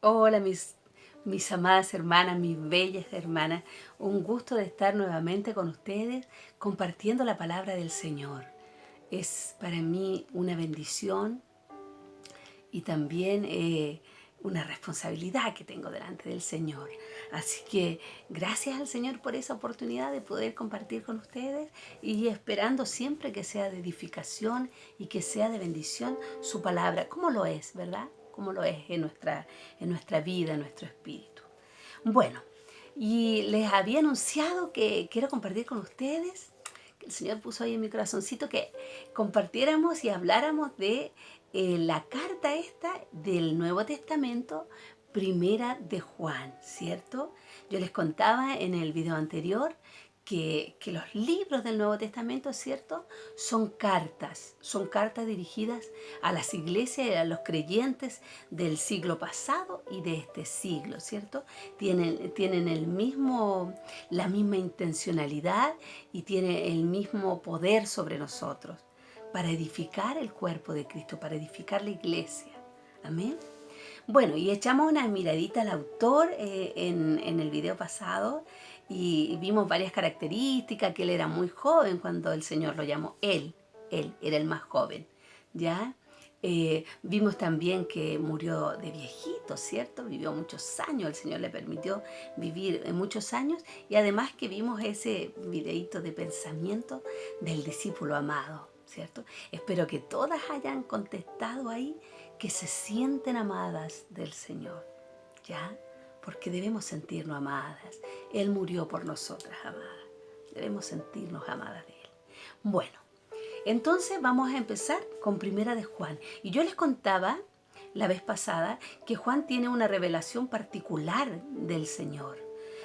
Hola, mis amadas hermanas, mis bellas hermanas. Un gusto de estar nuevamente con ustedes compartiendo la palabra del Señor. Es para mí una bendición y también una responsabilidad que tengo delante del Señor. Así que gracias al Señor por esa oportunidad de poder compartir con ustedes y esperando siempre que sea de edificación y que sea de bendición su palabra, como lo es, ¿verdad? Como lo es en nuestra vida, en nuestro espíritu. Bueno, y les había anunciado que quiero compartir con ustedes, que el Señor puso ahí en mi corazoncito, que compartiéramos y habláramos de la carta esta del Nuevo Testamento, primera de Juan, ¿cierto? Yo les contaba en el video anterior que los libros del Nuevo Testamento, ¿cierto? Son cartas dirigidas a las iglesias y a los creyentes del siglo pasado y de este siglo, ¿cierto? Tienen la misma intencionalidad y tienen el mismo poder sobre nosotros para edificar el cuerpo de Cristo, para edificar la iglesia. Amén. Bueno, y echamos una miradita al autor en el video pasado y vimos varias características, que él era muy joven cuando el Señor lo llamó. Él era el más joven, ¿ya? Vimos también que murió de viejito, ¿cierto? Vivió muchos años, el Señor le permitió vivir muchos años y además que vimos ese videíto de pensamiento del discípulo amado, ¿cierto? Espero que todas hayan contestado ahí que se sienten amadas del Señor, ¿ya? Porque debemos sentirnos amadas. Él murió por nosotras, amadas. Debemos sentirnos amadas de Él. Bueno, entonces vamos a empezar con Primera de Juan. Y yo les contaba la vez pasada que Juan tiene una revelación particular del Señor.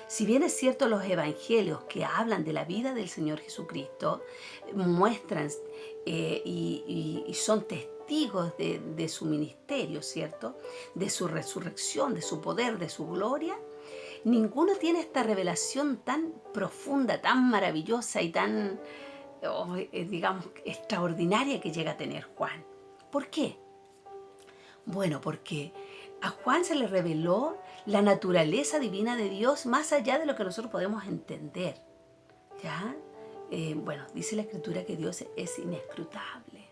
Si bien es cierto, los evangelios que hablan de la vida del Señor Jesucristo muestran y son testigos de su ministerio, ¿cierto? De su resurrección, de su poder, de su gloria. Ninguno tiene esta revelación tan profunda, tan maravillosa y tan, digamos, extraordinaria que llega a tener Juan. ¿Por qué? Bueno, porque a Juan se le reveló la naturaleza divina de Dios más allá de lo que nosotros podemos entender. ¿Ya? Bueno, dice la Escritura que Dios es inescrutable.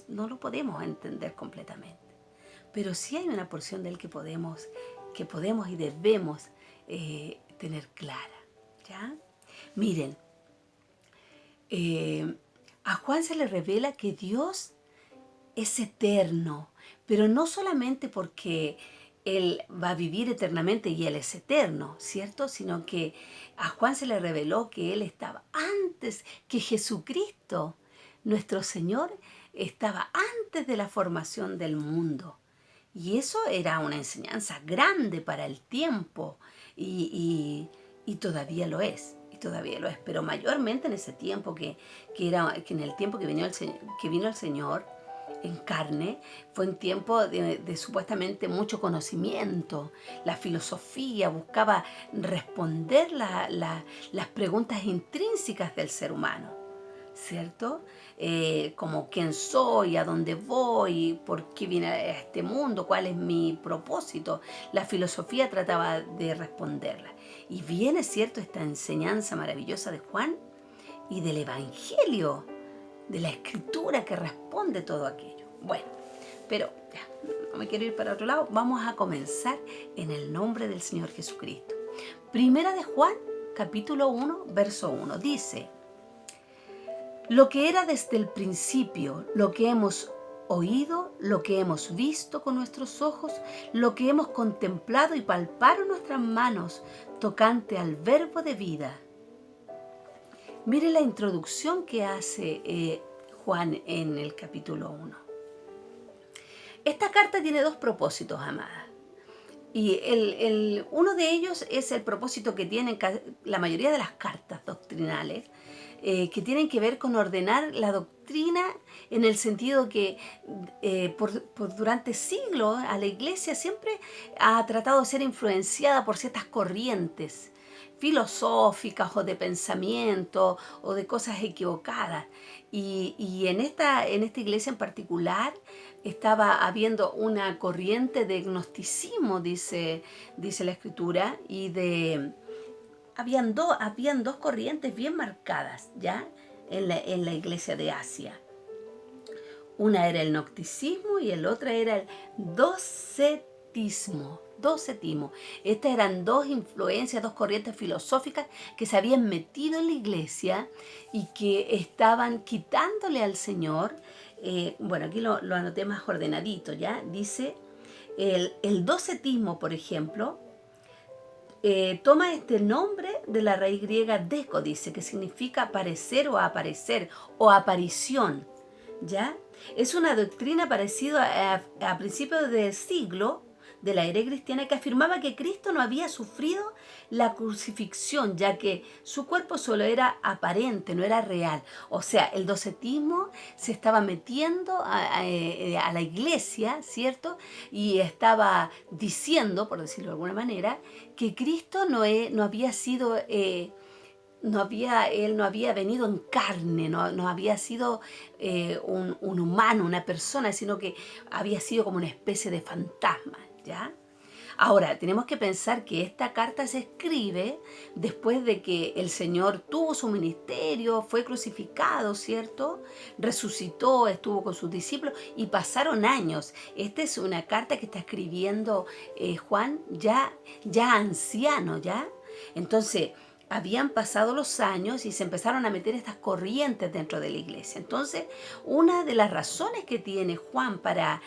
No lo podemos entender completamente. Pero sí hay una porción de Él que podemos y debemos tener clara. ¿Ya? Miren, a Juan se le revela que Dios es eterno, pero no solamente porque Él va a vivir eternamente y Él es eterno, ¿cierto? Sino que a Juan se le reveló que Él estaba antes que Jesucristo. Nuestro Señor estaba antes de la formación del mundo. Y eso era una enseñanza grande para el tiempo y todavía lo es. Y todavía lo es, pero mayormente en ese tiempo que en el tiempo que vino el Señor en carne, fue un tiempo de supuestamente mucho conocimiento. La filosofía buscaba responder las preguntas intrínsecas del ser humano, ¿cierto? Como quién soy, a dónde voy, por qué vine a este mundo, cuál es mi propósito. La filosofía trataba de responderla. Y viene, ¿cierto?, esta enseñanza maravillosa de Juan y del Evangelio, de la Escritura que responde todo aquello. Bueno, pero ya, no me quiero ir para otro lado. Vamos a comenzar en el nombre del Señor Jesucristo. Primera de Juan, capítulo 1, verso 1, dice: lo que era desde el principio, lo que hemos oído, lo que hemos visto con nuestros ojos, lo que hemos contemplado y palparon nuestras manos tocante al verbo de vida. Mire la introducción que hace Juan en el capítulo 1. Esta carta tiene dos propósitos, amadas. Y uno de ellos es el propósito que tienen la mayoría de las cartas doctrinales, que tienen que ver con ordenar la doctrina en el sentido que durante siglos a la iglesia siempre ha tratado de ser influenciada por ciertas corrientes filosóficas o de pensamiento o de cosas equivocadas. Y en esta iglesia en particular estaba habiendo una corriente de gnosticismo, dice la escritura, habían dos corrientes bien marcadas, ¿ya? En la iglesia de Asia. Una era el gnosticismo y el otro era el docetismo. Estas eran dos influencias, dos corrientes filosóficas que se habían metido en la iglesia y que estaban quitándole al Señor. Bueno, aquí lo anoté más ordenadito, ¿ya? Dice, el docetismo, por ejemplo, toma este nombre de la raíz griega deco, dice, que significa aparecer o aparecer o aparición, ¿ya? Es una doctrina parecida a principios del siglo de la era cristiana que afirmaba que Cristo no había sufrido la crucifixión, ya que su cuerpo solo era aparente, no era real. O sea, el docetismo se estaba metiendo a la iglesia, ¿cierto? Y estaba diciendo, por decirlo de alguna manera, que Cristo no había sido... él no había venido en carne, no había sido un humano, una persona, sino que había sido como una especie de fantasma, ¿ya? Ahora, tenemos que pensar que esta carta se escribe después de que el Señor tuvo su ministerio, fue crucificado, ¿cierto? Resucitó, estuvo con sus discípulos y pasaron años. Esta es una carta que está escribiendo Juan ya anciano, ¿ya? Entonces, habían pasado los años y se empezaron a meter estas corrientes dentro de la iglesia. Entonces, una de las razones que tiene Juan para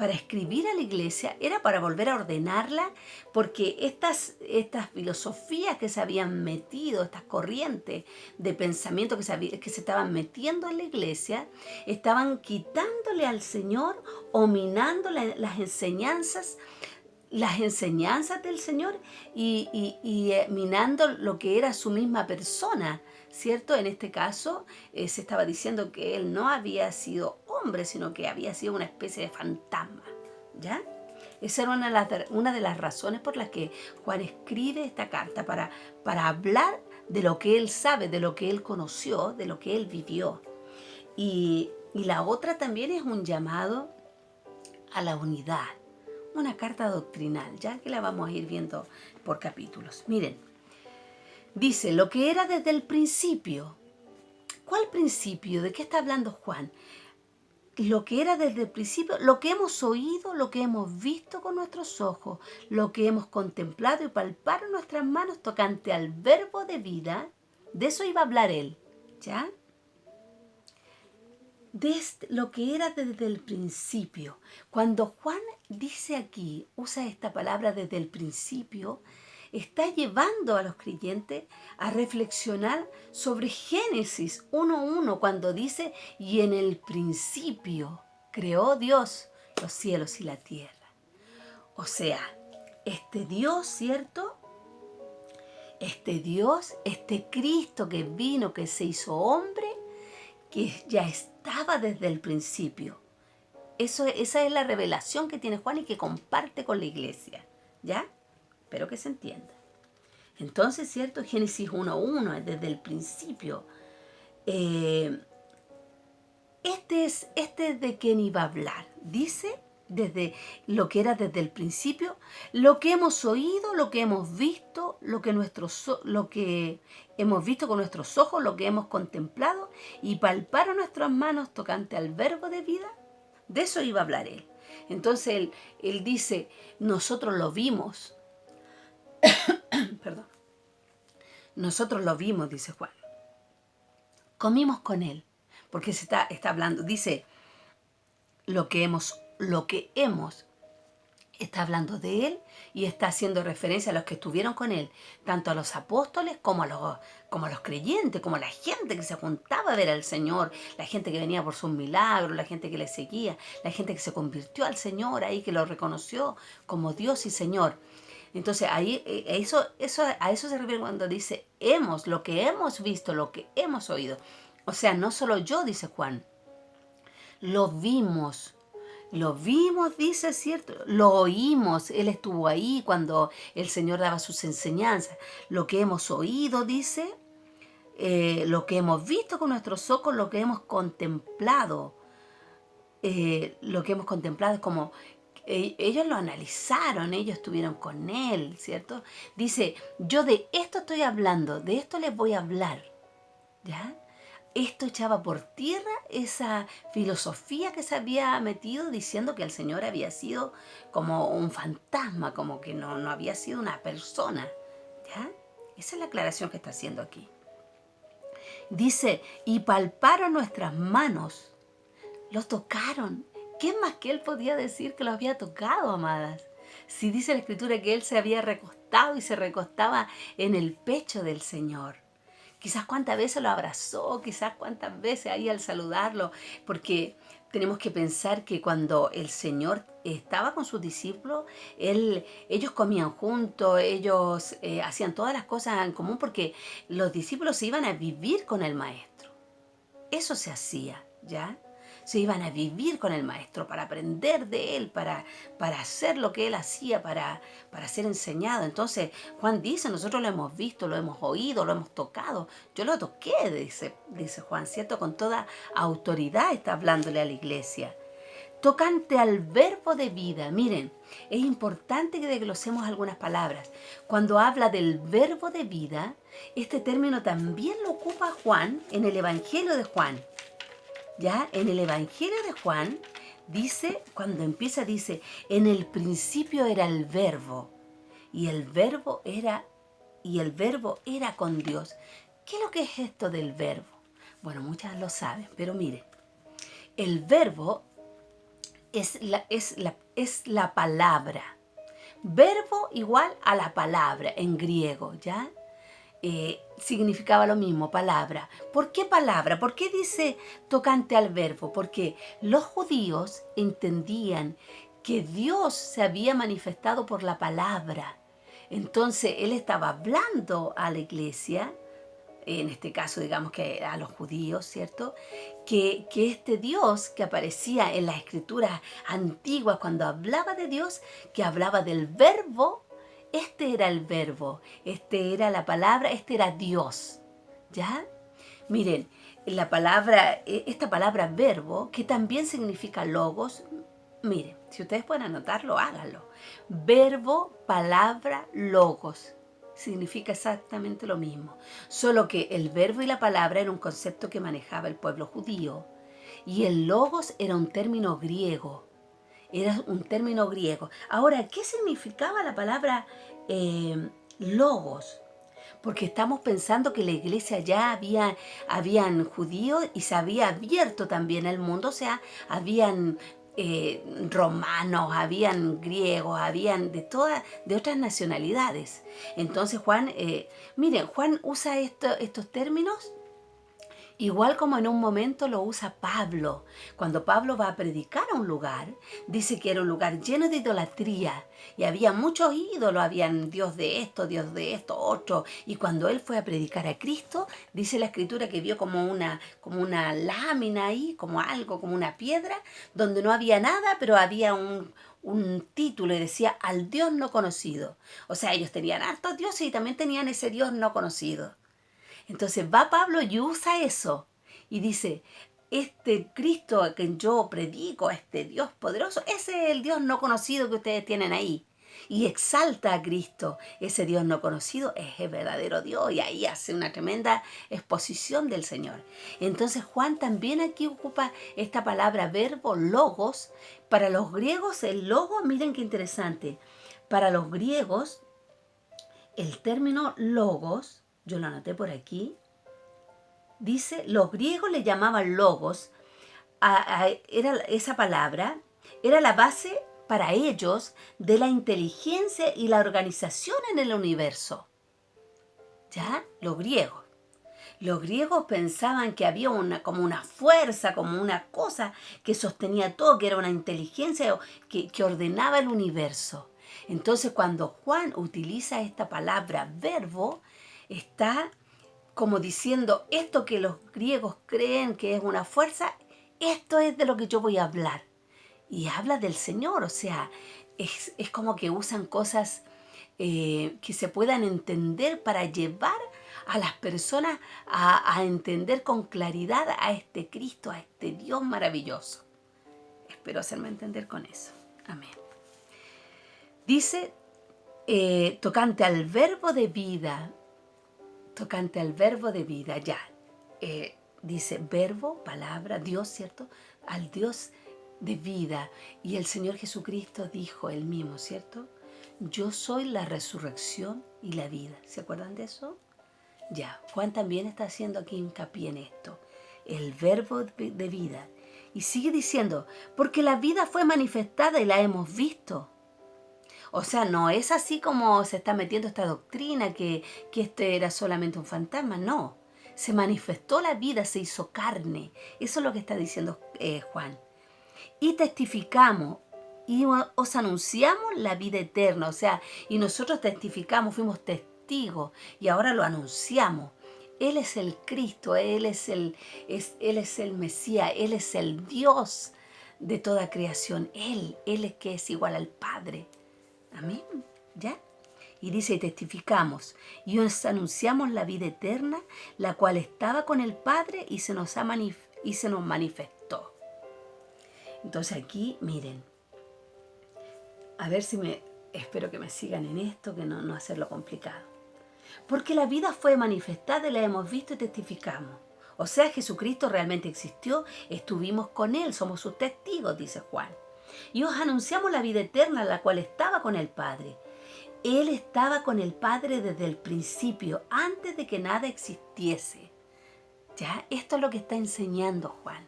escribir a la iglesia era para volver a ordenarla, porque estas filosofías que se habían metido, estas corrientes de pensamiento que se estaban metiendo en la iglesia, estaban quitándole al Señor o minando las enseñanzas del Señor y minando lo que era su misma persona, ¿cierto? En este caso se estaba diciendo que él no había sido hombre, sino que había sido una especie de fantasma, ¿ya? Esa era una de las razones por las que Juan escribe esta carta, para hablar de lo que él sabe, de lo que él conoció, de lo que él vivió. Y la otra también es un llamado a la unidad. Una carta doctrinal, ya que la vamos a ir viendo por capítulos. Miren, dice, lo que era desde el principio. ¿Cuál principio? ¿De qué está hablando Juan? Lo que era desde el principio, lo que hemos oído, lo que hemos visto con nuestros ojos, lo que hemos contemplado y palpado en nuestras manos tocante al verbo de vida, de eso iba a hablar él, ¿ya? Desde lo que era desde el principio. Cuando Juan dice aquí, usa esta palabra desde el principio, está llevando a los creyentes a reflexionar sobre Génesis 1:1, cuando dice, y en el principio creó Dios los cielos y la tierra. O sea, este Dios, ¿cierto? Este Dios, este Cristo que vino, que se hizo hombre, que ya estaba desde el principio. Esa es la revelación que tiene Juan y que comparte con la iglesia, ¿ya? Espero que se entienda. Entonces, ¿cierto? Génesis 1:1 es desde el principio. Este es de quien iba a hablar. Dice, desde lo que era desde el principio, lo que hemos oído, lo que hemos visto, lo que hemos visto con nuestros ojos, lo que hemos contemplado y palparon nuestras manos tocante al verbo de vida. De eso iba a hablar él. Entonces él dice, nosotros lo vimos. Perdón. Nosotros lo vimos, dice Juan. Comimos con él. Porque se está hablando, dice, lo que hemos, está hablando de él y está haciendo referencia a los que estuvieron con él, tanto a los apóstoles como a los creyentes, como a la gente que se juntaba a ver al Señor, la gente que venía por sus milagros, la gente que le seguía, la gente que se convirtió al Señor ahí, que lo reconoció como Dios y Señor. Entonces ahí a eso se refiere cuando dice lo que hemos visto, lo que hemos oído. O sea, no solo yo, dice Juan, lo vimos. Lo vimos, dice, ¿cierto? Lo oímos. Él estuvo ahí cuando el Señor daba sus enseñanzas. Lo que hemos oído, dice, lo que hemos visto con nuestros ojos, lo que hemos contemplado. Lo que hemos contemplado es como ellos lo analizaron, ellos estuvieron con él, ¿cierto? Dice, yo de esto estoy hablando, de esto les voy a hablar, ¿ya? Esto echaba por tierra esa filosofía que se había metido diciendo que el Señor había sido como un fantasma, como que no había sido una persona, ¿ya? Esa es la aclaración que está haciendo aquí. Dice, y palparon nuestras manos. Los tocaron. ¿Qué más que él podía decir que los había tocado, amadas? Si dice la escritura que él se había recostado y se recostaba en el pecho del Señor. Quizás cuántas veces lo abrazó, quizás cuántas veces ahí al saludarlo, porque tenemos que pensar que cuando el Señor estaba con sus discípulos, ellos comían juntos, ellos hacían todas las cosas en común porque los discípulos se iban a vivir con el Maestro. Eso se hacía, ¿ya? Se iban a vivir con el maestro para aprender de él, para hacer lo que él hacía, para ser enseñado. Entonces Juan dice, nosotros lo hemos visto, lo hemos oído, lo hemos tocado. Yo lo toqué, dice Juan, ¿cierto? Con toda autoridad está hablándole a la iglesia. Tocante al verbo de vida, miren, es importante que desglosemos algunas palabras. Cuando habla del verbo de vida, este término también lo ocupa Juan en el Evangelio de Juan. Ya en el Evangelio de Juan dice, cuando empieza dice, en el principio era el verbo y el verbo era con Dios. ¿Qué es lo que es esto del verbo? Bueno, muchas lo saben, pero miren, el verbo es la palabra. Verbo igual a la palabra en griego, ¿ya? Significaba lo mismo, palabra. ¿Por qué palabra? ¿Por qué dice tocante al verbo? Porque los judíos entendían que Dios se había manifestado por la palabra. Entonces él estaba hablando a la iglesia, en este caso digamos que a los judíos, ¿cierto? Que este Dios que aparecía en las escrituras antiguas cuando hablaba de Dios, que hablaba del verbo, este era el verbo, este era la palabra, este era Dios, ¿ya? Miren, esta palabra verbo, que también significa logos, miren, si ustedes pueden anotarlo, háganlo. Verbo, palabra, logos. Significa exactamente lo mismo, solo que el verbo y la palabra era un concepto que manejaba el pueblo judío y el logos era un término griego. Era un término griego. Ahora, ¿qué significaba la palabra logos? Porque estamos pensando que la iglesia ya habían judíos y se había abierto también el mundo, o sea, habían romanos, habían griegos, habían de otras nacionalidades. Entonces Juan, miren, Juan usa estos términos igual como en un momento lo usa Pablo. Cuando Pablo va a predicar a un lugar, dice que era un lugar lleno de idolatría y había muchos ídolos, habían Dios de esto, otro. Y cuando él fue a predicar a Cristo, dice la escritura que vio como una lámina ahí, como algo, como una piedra, donde no había nada, pero había un título y decía al Dios no conocido. O sea, ellos tenían hartos dioses y también tenían ese Dios no conocido. Entonces va Pablo y usa eso y dice, este Cristo a quien yo predico, este Dios poderoso, ese es el Dios no conocido que ustedes tienen ahí. Y exalta a Cristo, ese Dios no conocido es el verdadero Dios y ahí hace una tremenda exposición del Señor. Entonces Juan también aquí ocupa esta palabra verbo logos. Para los griegos el logo, miren qué interesante, para los griegos el término logos, yo lo anoté por aquí, dice, los griegos le llamaban logos, era esa palabra, era la base para ellos de la inteligencia y la organización en el universo. ¿Ya? Los griegos. Los griegos pensaban que había como una fuerza, como una cosa que sostenía todo, que era una inteligencia que ordenaba el universo. Entonces cuando Juan utiliza esta palabra verbo, está como diciendo esto que los griegos creen que es una fuerza, esto es de lo que yo voy a hablar. y habla del Señor, o sea, es como que usan cosas que se puedan entender para llevar a las personas a entender con claridad a este Cristo, a este Dios maravilloso. Espero hacerme entender con eso. Amén. Dice, tocante al verbo de vida, tocante al verbo de vida, ya. Dice verbo, palabra, Dios, ¿cierto? Al Dios de vida. Y el Señor Jesucristo dijo él mismo, ¿cierto? Yo soy la resurrección y la vida. ¿Se acuerdan de eso? Ya, Juan también está haciendo aquí hincapié en esto. El verbo de vida. Y sigue diciendo, porque la vida fue manifestada y la hemos visto. O sea, no es así como se está metiendo esta doctrina que este era solamente un fantasma, no. Se manifestó la vida, se hizo carne. Eso es lo que está diciendo Juan. Y testificamos y os anunciamos la vida eterna. O sea, y nosotros testificamos, fuimos testigos y ahora lo anunciamos. Él es el Cristo, Él es el Mesías, Él es el Dios de toda creación. Él es que es igual al Padre. Amén. ¿Ya? Y dice, y testificamos, y os anunciamos la vida eterna, la cual estaba con el Padre y se nos manifestó. Entonces aquí, miren, a ver si espero que me sigan en esto, que no hacerlo complicado. Porque la vida fue manifestada y la hemos visto y testificamos. O sea, Jesucristo realmente existió, estuvimos con Él, somos sus testigos, dice Juan. Y os anunciamos la vida eterna, la cual estaba con el Padre. Él estaba con el Padre desde el principio, antes de que nada existiese. ¿Ya? Esto es lo que está enseñando Juan.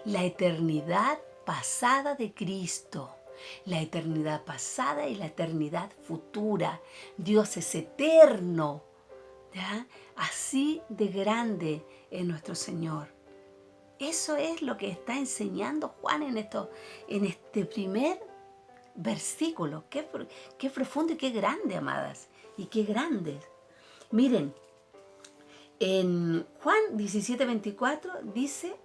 La eternidad pasada de Cristo, la eternidad pasada y la eternidad futura. Dios es eterno, ¿ya? Así de grande es nuestro Señor. Eso es lo que está enseñando Juan en este primer versículo. Qué profundo y qué grande, amadas. Y qué grandes. Miren, en Juan 17:24 dice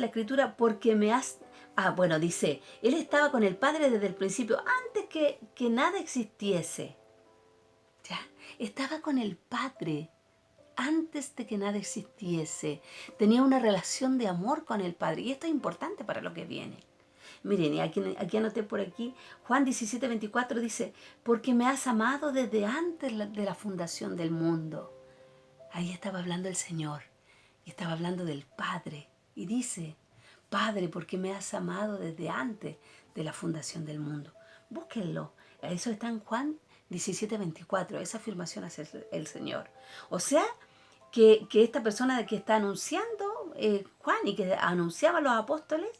la Escritura, porque me has... dice, Él estaba con el Padre desde el principio, antes que nada existiese. ¿Ya? Estaba con el Padre antes de que nada existiese. Tenía una relación de amor con el Padre. Y esto es importante para lo que viene. Miren, y aquí anoté por aquí, Juan 17:24 dice, porque me has amado desde antes de la fundación del mundo. Ahí estaba hablando el Señor. Y estaba hablando del Padre. Y dice, Padre, ¿por qué me has amado desde antes de la fundación del mundo? Búsquenlo. Eso está en Juan 17:24. Esa afirmación hace el Señor. O sea, que esta persona que está anunciando Juan y que anunciaba a los apóstoles,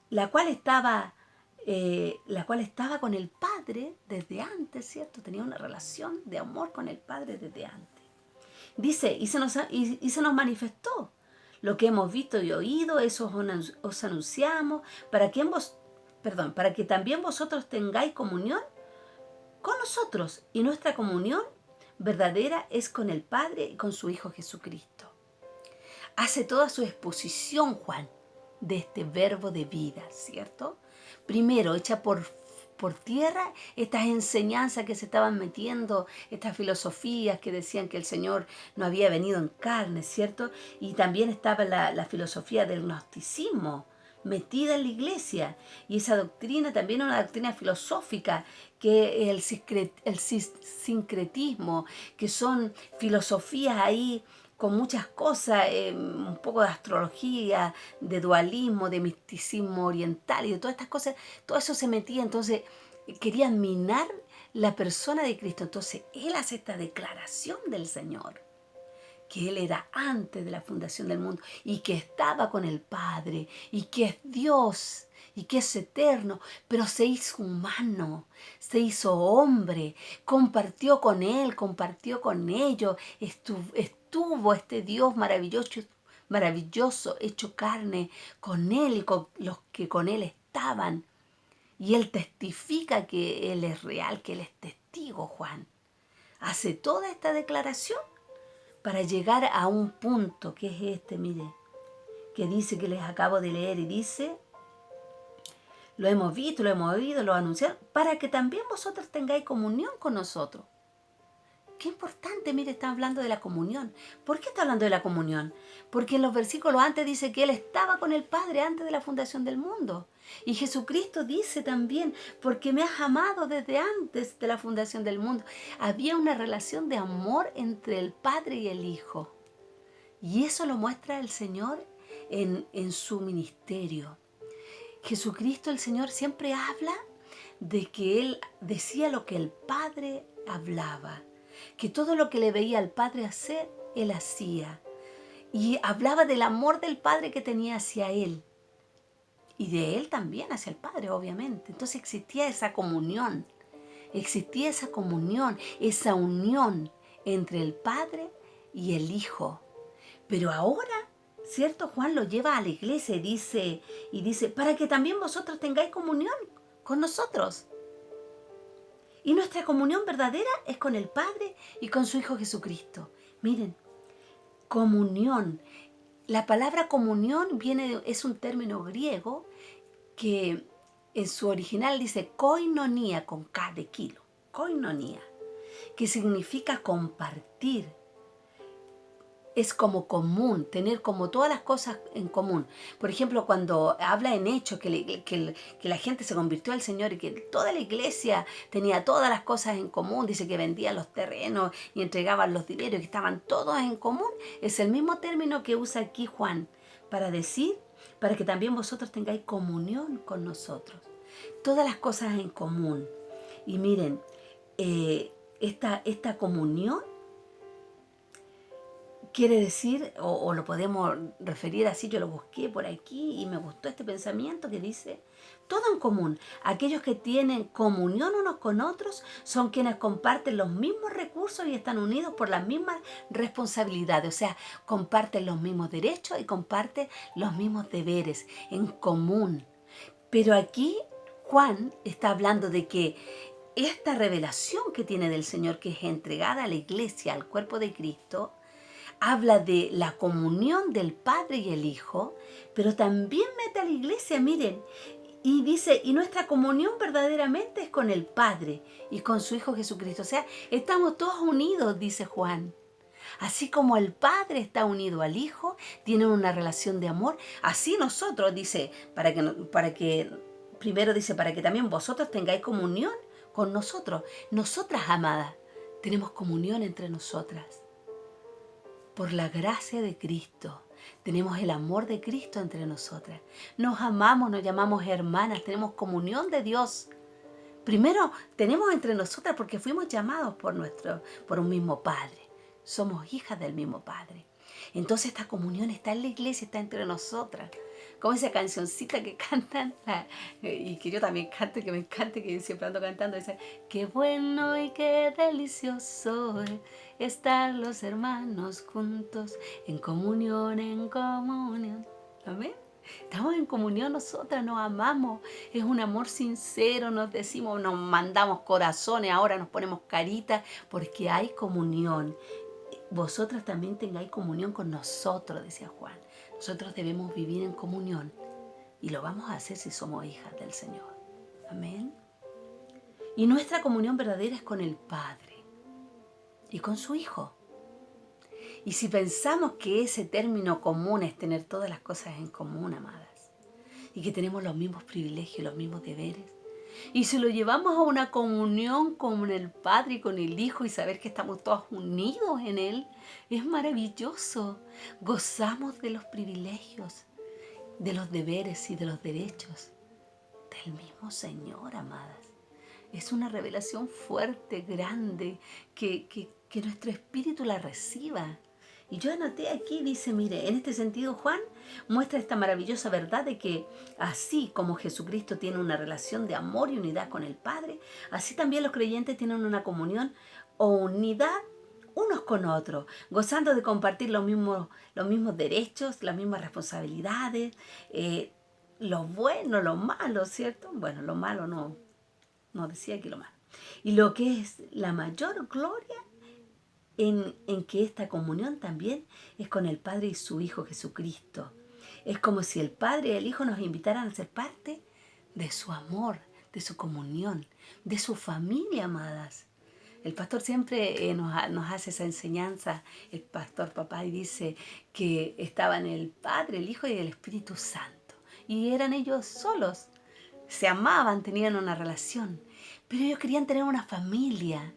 la cual estaba con el Padre desde antes, ¿cierto? Tenía una relación de amor con el Padre desde antes. Dice, y se nos manifestó lo que hemos visto y oído, eso os anunciamos, para que también vosotros tengáis comunión con nosotros. Y nuestra comunión verdadera es con el Padre y con su Hijo Jesucristo. Hace toda su exposición, Juan, de este verbo de vida, ¿cierto? Primero, echa por tierra estas enseñanzas que se estaban metiendo, estas filosofías que decían que el Señor no había venido en carne, ¿cierto? Y también estaba la filosofía del gnosticismo metida en la iglesia. Y esa doctrina también es una doctrina filosófica, que es el sincretismo, que son filosofías ahí con muchas cosas, un poco de astrología, de dualismo, de misticismo oriental y de todas estas cosas, todo eso se metía, entonces querían minar la persona de Cristo. Entonces Él hace esta declaración del Señor, que Él era antes de la fundación del mundo y que estaba con el Padre y que es Dios y que es eterno, pero se hizo humano, se hizo hombre, compartió con Él, compartió con ellos, estuvo este Dios maravilloso hecho carne con Él y con los que con Él estaban. Y Él testifica que Él es real, que Él es testigo, Juan. Hace toda esta declaración para llegar a un punto que es este, mire, que dice, que les acabo de leer, y dice, lo hemos visto, lo hemos oído, lo anunciado, para que también vosotros tengáis comunión con nosotros. Qué importante, mire, está hablando de la comunión. ¿Por qué está hablando de la comunión? Porque en los versículos antes dice que Él estaba con el Padre antes de la fundación del mundo. Y Jesucristo dice también, porque me has amado desde antes de la fundación del mundo. Había una relación de amor entre el Padre y el Hijo. Y eso lo muestra el Señor en su ministerio. Jesucristo, el Señor, siempre habla de que Él decía lo que el Padre hablaba, que todo lo que le veía al Padre hacer, Él hacía. Y hablaba del amor del Padre que tenía hacia Él. Y de Él también hacia el Padre, obviamente. Entonces existía esa comunión, esa unión entre el Padre y el Hijo. Pero ahora, ¿cierto? Juan lo lleva a la iglesia y dice, para que también vosotros tengáis comunión con nosotros. Y nuestra comunión verdadera es con el Padre y con su Hijo Jesucristo. Miren, comunión. La palabra comunión es un término griego que en su original dice koinonia, con K de kilo. Koinonia, que significa compartir. Es como común, tener como todas las cosas en común. Por ejemplo, cuando habla en Hechos que la gente se convirtió al Señor y que toda la iglesia tenía todas las cosas en común, dice que vendían los terrenos y entregaban los dineros, que estaban todos en común, es el mismo término que usa aquí Juan para decir, para que también vosotros tengáis comunión con nosotros. Todas las cosas en común. Y miren, esta comunión quiere decir, o lo podemos referir así, yo lo busqué por aquí y me gustó este pensamiento que dice, todo en común. Aquellos que tienen comunión unos con otros son quienes comparten los mismos recursos y están unidos por las mismas responsabilidades. O sea, comparten los mismos derechos y comparten los mismos deberes en común. Pero aquí Juan está hablando de que esta revelación que tiene del Señor, que es entregada a la iglesia, al cuerpo de Cristo, habla de la comunión del Padre y el Hijo, pero también mete a la iglesia, miren, y dice, y nuestra comunión verdaderamente es con el Padre y con su Hijo Jesucristo. O sea, estamos todos unidos, dice Juan. Así como el Padre está unido al Hijo, tienen una relación de amor, así nosotros, dice, primero dice, para que también vosotros tengáis comunión con nosotros. Nosotras, amadas, tenemos comunión entre nosotras. Por la gracia de Cristo, tenemos el amor de Cristo entre nosotras. Nos amamos, nos llamamos hermanas, tenemos comunión de Dios. Primero, tenemos entre nosotras porque fuimos llamados por un mismo Padre. Somos hijas del mismo Padre. Entonces esta comunión está en la iglesia, está entre nosotras. Como esa cancioncita que cantan, y que yo también canto, que me encanta, que siempre ando cantando, dice, qué bueno y qué delicioso es estar los hermanos juntos, en comunión, en comunión. ¿Amén? Estamos en comunión nosotras, nos amamos, es un amor sincero, nos decimos, nos mandamos corazones, ahora nos ponemos caritas, porque hay comunión. Vosotras también tengáis comunión con nosotros, decía Juan. Nosotros debemos vivir en comunión y lo vamos a hacer si somos hijas del Señor. Amén. Y nuestra comunión verdadera es con el Padre y con su Hijo. Y si pensamos que ese término común es tener todas las cosas en común, amadas, y que tenemos los mismos privilegios, los mismos deberes, y si lo llevamos a una comunión con el Padre y con el Hijo y saber que estamos todos unidos en Él, es maravilloso. Gozamos de los privilegios, de los deberes y de los derechos del mismo Señor, amadas. Es una revelación fuerte, grande, que nuestro espíritu la reciba. Y yo anoté aquí, dice, mire, en este sentido Juan muestra esta maravillosa verdad de que así como Jesucristo tiene una relación de amor y unidad con el Padre, así también los creyentes tienen una comunión o unidad unos con otros, gozando de compartir los mismos derechos, las mismas responsabilidades, lo bueno, lo malo, ¿cierto? Bueno, lo malo no decía aquí lo malo. Y lo que es la mayor gloria en que esta comunión también es con el Padre y su Hijo Jesucristo. Es como si el Padre y el Hijo nos invitaran a ser parte de su amor, de su comunión, de su familia, amadas. El pastor siempre nos hace esa enseñanza, el pastor papá, y dice que estaban el Padre, el Hijo y el Espíritu Santo. Y eran ellos solos, se amaban, tenían una relación, pero ellos querían tener una familia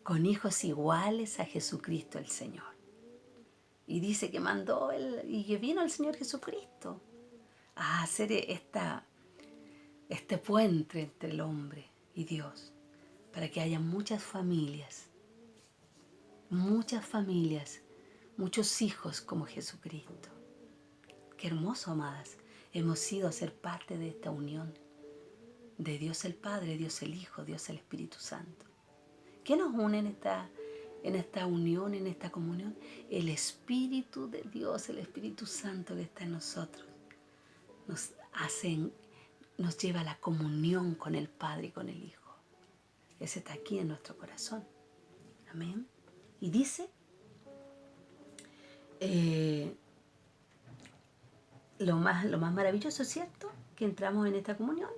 con hijos iguales a Jesucristo el Señor. Y dice que mandó y que vino el Señor Jesucristo a hacer este puente entre el hombre y Dios, para que haya muchas familias, muchos hijos como Jesucristo. Qué hermoso, amadas, hemos ido a ser parte de esta unión de Dios el Padre, Dios el Hijo, Dios el Espíritu Santo. ¿Qué nos une en esta unión, en esta comunión? El Espíritu de Dios, el Espíritu Santo que está en nosotros, nos lleva a la comunión con el Padre y con el Hijo. Ese está aquí en nuestro corazón. Amén. Y dice, lo más maravilloso, ¿cierto? Que entramos en esta comunión.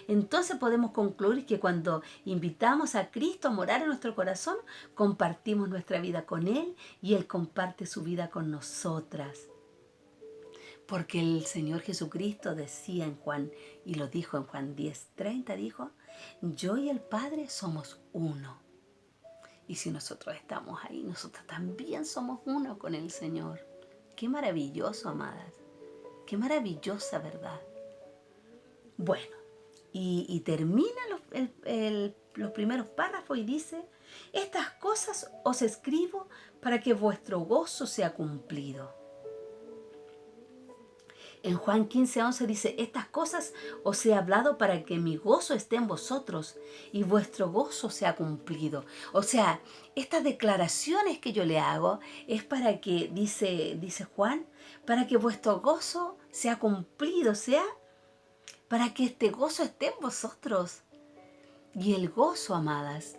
Entonces podemos concluir que cuando invitamos a Cristo a morar en nuestro corazón, compartimos nuestra vida con Él y Él comparte su vida con nosotras. Porque el Señor Jesucristo decía en Juan, y lo dijo en Juan 10:30, dijo, yo y el Padre somos uno. Y si nosotros estamos ahí, nosotros también somos uno con el Señor. Qué maravilloso, amadas. Qué maravillosa verdad. Bueno, y termina los primeros párrafos y dice, estas cosas os escribo para que vuestro gozo sea cumplido. En Juan 15:11 dice, estas cosas os he hablado para que mi gozo esté en vosotros y vuestro gozo sea cumplido. O sea, estas declaraciones que yo le hago es para que, dice Juan, para que vuestro gozo sea cumplido, para que este gozo esté en vosotros. Y el gozo, amadas,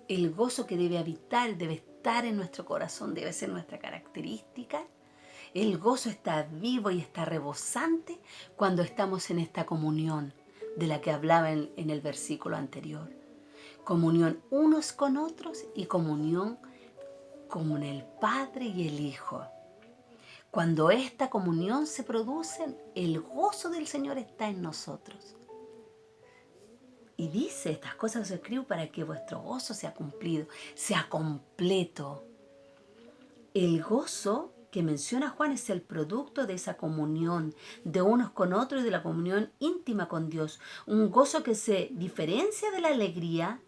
el gozo que debe habitar, debe estar en nuestro corazón, debe ser nuestra característica. El gozo está vivo y está rebosante cuando estamos en esta comunión de la que hablaba en el versículo anterior. Comunión unos con otros y comunión con el Padre y el Hijo. Cuando esta comunión se produce, el gozo del Señor está en nosotros. Y dice, estas cosas os escribo para que vuestro gozo sea cumplido, sea completo. El gozo que menciona Juan es el producto de esa comunión de unos con otros y de la comunión íntima con Dios. Un gozo que se diferencia de la alegría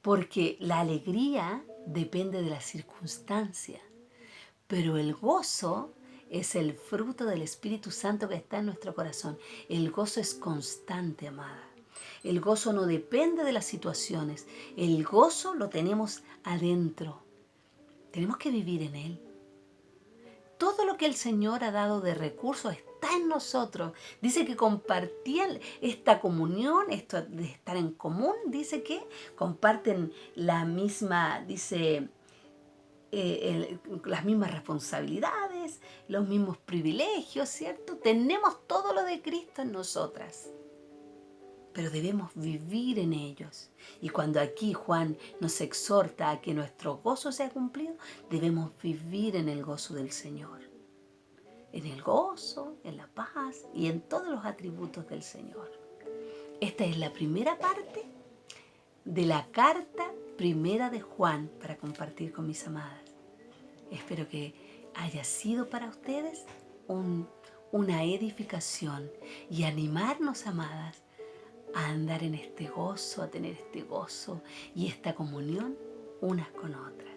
porque la alegría depende de la circunstancia. Pero el gozo es el fruto del Espíritu Santo que está en nuestro corazón. El gozo es constante, amada. El gozo no depende de las situaciones. El gozo lo tenemos adentro. Tenemos que vivir en él. Todo lo que el Señor ha dado de recursos está en nosotros. Dice que compartían esta comunión, esto de estar en común, dice que comparten la misma, las mismas responsabilidades, los mismos privilegios, ¿cierto? Tenemos todo lo de Cristo en nosotras, pero debemos vivir en ellos. Y cuando aquí Juan nos exhorta a que nuestro gozo sea cumplido, debemos vivir en el gozo del Señor. En el gozo, en la paz y en todos los atributos del Señor. Esta es la primera parte de la carta primera de Juan para compartir con mis amadas. Espero que haya sido para ustedes una edificación y animarnos, amadas, a andar en este gozo, a tener este gozo y esta comunión unas con otras.